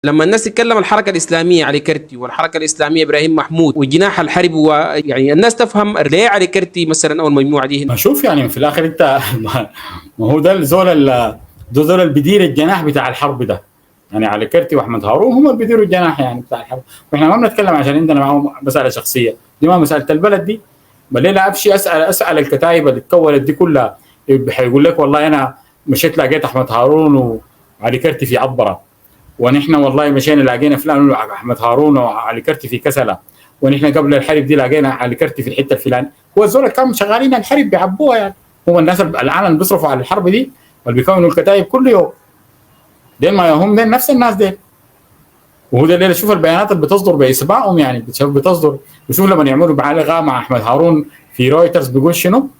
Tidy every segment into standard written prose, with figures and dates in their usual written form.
لما الناس تتكلم الحركة الإسلامية علي كرتي والحركة الإسلامية إبراهيم محمود وجناح الحرب، ويعني الناس تفهم ليه علي كرتي مثلا أو المجموعة دي هنا. ما شوف يعني في الاخر انت ما هو ده زول اللي بيدير الجناح بتاع الحرب ده. يعني علي كرتي واحمد هارون هم اللي بيديروا الجناح يعني بتاع الحرب، واحنا ما بنتكلم عشان عندنا معهم مساله شخصيه، دي ما مساله البلد دي. بل ليله ابشي اسال الكتائب اللي اتكونت دي كلها، هيقول لك والله انا مشيت لقيت احمد هارون وعلي كرتي في عبره، ونحن والله مشينا لقينا فلان احمد هارون وعلي كرتي في كسله، ونحن قبل الحرب دي لقينا علي كرتي في الحته الفلانيه. هو الزول كانوا شغالين الحرب بيعبوها يعني، هم الناس الان اللي بيصرفوا على الحرب دي واللي بيكونوا الكتائب كل يوم دين ما هم دين نفس الناس دين. وهو ده اللي شوف البيانات اللي بتصدر باسمائهم يعني بتصدر، وشوف لما يعملوا معالغه مع احمد هارون في رويترز بيقول شنو.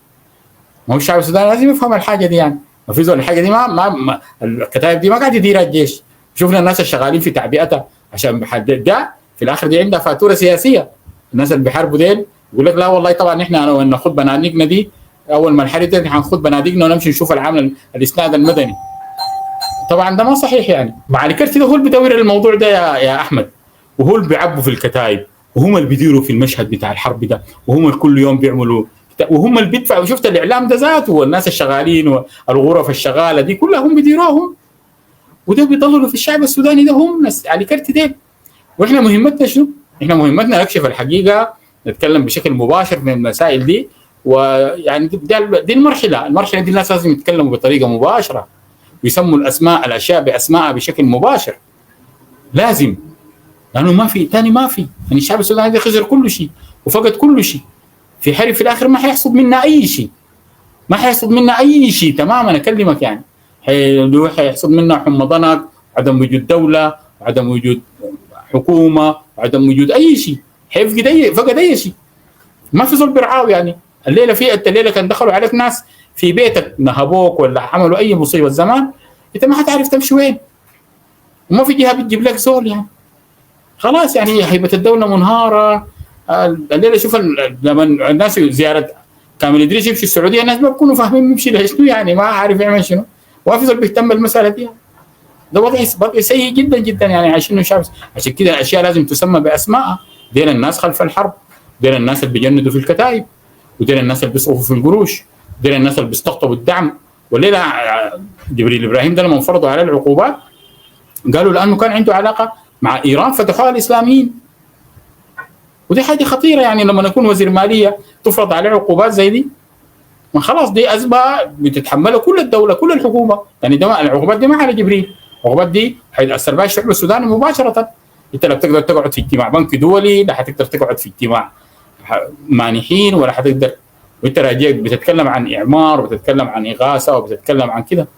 ما هو الشعب السوداني لازم يفهم الحاجه دي يعني، ما في زول الحاجه دي ما الكتائب دي ما قاعد يديرها الجيش. شفنا الناس الشغالين في تعبئتها عشان بحدد ده في الاخر دي عندها فاتوره سياسيه. الناس اللي بيحاربوا ديل يقول لك لا والله طبعا احنا انا ناخذ بنادقنا دي اول ما الحرب دي هناخذ بنادقنا ونمشي نشوف العمل الاسناد المدني. طبعا ده ما صحيح يعني. مع علي كرتي ده هو اللي بيدور الموضوع ده يا احمد، وهو اللي بيعبوا في الكتائب، وهم اللي بيديروا في المشهد بتاع الحرب ده، وهم اللي كل يوم بيعملوا، وهم اللي بيدفعوا. شفت الاعلام ده ذاته والناس الشغالين والغرف الشغاله دي كلها هم بيديروهم، وده بيضللوا في الشعب السوداني ده هم ناس علي كرتي ده. واحنا مهمتنا شنو؟ احنا مهمتنا نكشف الحقيقه، نتكلم بشكل مباشر من المسائل دي، ويعني دي المرحله دي الناس لازم يتكلموا بطريقه مباشره ويسموا الاشياء باسمائها بشكل مباشر. لازم، لانه ما في ثاني، ما في يعني الشعب السوداني ده خسر كل شيء وفقد كل شيء في حرب، في الاخر ما حيحصد منا اي شيء، ما حيحصد منا اي شيء تماما اكلمك يعني. حيحصد منا حمضنك، عدم وجود دوله، عدم وجود حكومه، عدم وجود اي شيء، فقد اي شيء. ما في زول بيرعاه يعني. الليله كان دخلوا عليك ناس في بيتك نهبوك ولا عملوا اي مصيبه زمان، انت ما حتعرف تمشي وين، وما في جهه بتجيب لك زول يعني. خلاص يعني هيبه الدوله منهاره. الليله شوف لما الناس زياره كامل ادريس يمشي السعوديه، الناس ما بيكونوا فاهمين يمشي لشنو يعني، ما عارف يعمل شنو، وما في زول بيهتم بالمساله دي يعني. ده وضع سيء جدا جدا يعني. عشان كده الاشياء لازم تسمى باسمائها. دين الناس خلف الحرب، دين الناس اللي بيجندوا في الكتائب، ودين الناس اللي بيصرفوا في القروش، دين الناس اللي بيستقطبوا الدعم. والليله جبريل ابراهيم ده لما فرضوا عليه العقوبات قالوا لانه كان عنده علاقه مع ايران فتحوها الاسلاميين، ودي حاجه خطيره يعني. لما نكون وزير ماليه تفرض عليه عقوبات زي دي، ما خلاص دي ازمه بتتحملها كل الدوله كل الحكومه يعني. ده العقوبات دي ما على جبريل، العقوبات دي حيتاثر بها الشعب السوداني مباشره. انت لا بتقدر تقعد في اجتماع بنك دولي، لا حتقدر تقعد في اجتماع مانحين، ولا حتقدر، وانت راجع بتتكلم عن اعمار وبتتكلم عن اغاثه وبتتكلم عن كده.